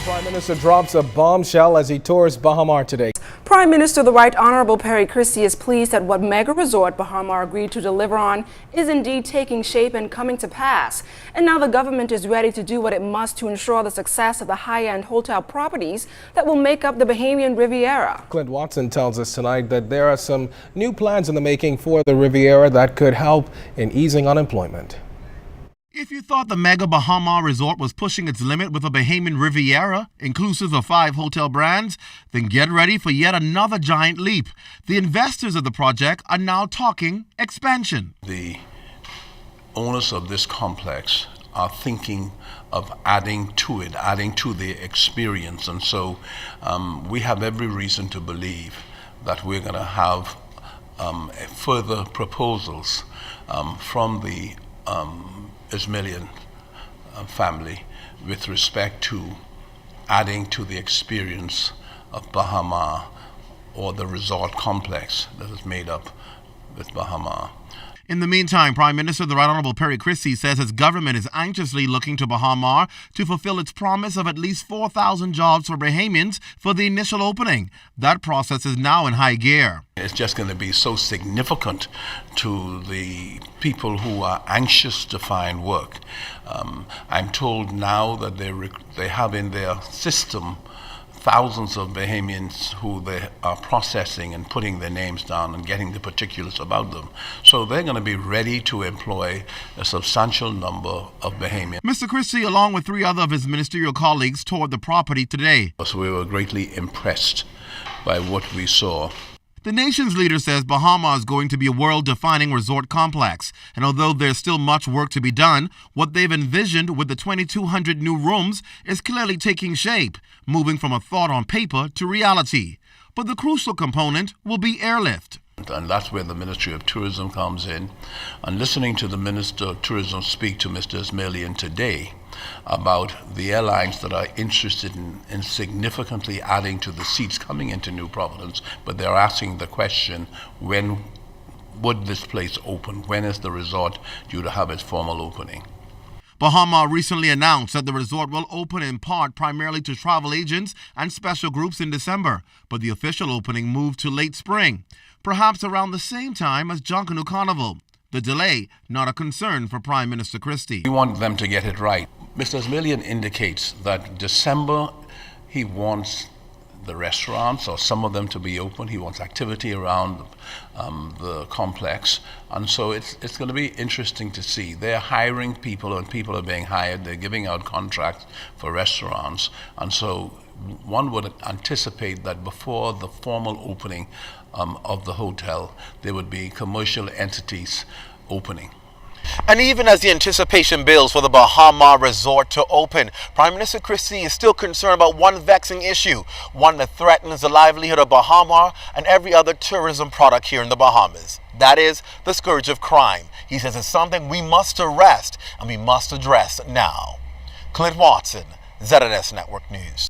Prime Minister drops a bombshell as he tours Baha today. Prime Minister the Right Honorable Perry Christie is pleased that what mega resort Baha agreed to deliver on is indeed taking shape and coming to pass. And now the government is ready to do what it must to ensure the success of the high-end hotel properties that will make up the Bahamian Riviera. Clint Watson tells us tonight that there are some new plans in the making for the Riviera that could help in easing unemployment. If you thought the mega Baha resort was pushing its limit with a Bahamian Riviera, inclusive of 5 hotel brands, then get ready for yet another giant leap. The investors of the project are now talking expansion. The owners of this complex are thinking of adding to the experience. And so we have every reason to believe that we're going to have further proposals from the Ismailian family with respect to adding to the experience of Baha or the resort complex that is made up with Baha. In the meantime, Prime Minister the Right Honorable Perry Christie says his government is anxiously looking to Baha to fulfill its promise of at least 4,000 jobs for Bahamians for the initial opening. That process is now in high gear. It's just going to be so significant to the people who are anxious to find work. I'm told now that they have in their system thousands of Bahamians who they are processing and putting their names down and getting the particulars about them. So they're going to be ready to employ a substantial number of Bahamians. Mr. Christie, along with 3 other of his ministerial colleagues, toured the property today. So we were greatly impressed by what we saw. The nation's leader says Baha is going to be a world-defining resort complex. And although there's still much work to be done, what they've envisioned with the 2,200 new rooms is clearly taking shape, moving from a thought on paper to reality. But the crucial component will be airlift. And that's where the Ministry of Tourism comes in. And listening to the Minister of Tourism speak to Mr. Ismailian today about the airlines that are interested in significantly adding to the seats coming into New Providence, but they're asking the question, when would this place open? When is the resort due to have its formal opening? Baha recently announced that the resort will open in part primarily to travel agents and special groups in December, but the official opening moved to late spring, perhaps around the same time as Junkanoo Carnival. The delay, not a concern for Prime Minister Christie. We want them to get it right. Mr. Ismailian indicates that December he wants the restaurants or some of them to be open. He wants activity around the complex. And so it's going to be interesting to see. They're hiring people and people are being hired. They're giving out contracts for restaurants. And so one would anticipate that before the formal opening of the hotel, there would be commercial entities opening. And even as the anticipation builds for the Baha resort to open, Prime Minister Christie is still concerned about one vexing issue, one that threatens the livelihood of Baha and every other tourism product here in the Bahamas. That is the scourge of crime. He says it's something we must arrest and we must address now. Clint Watson, ZNS Network News.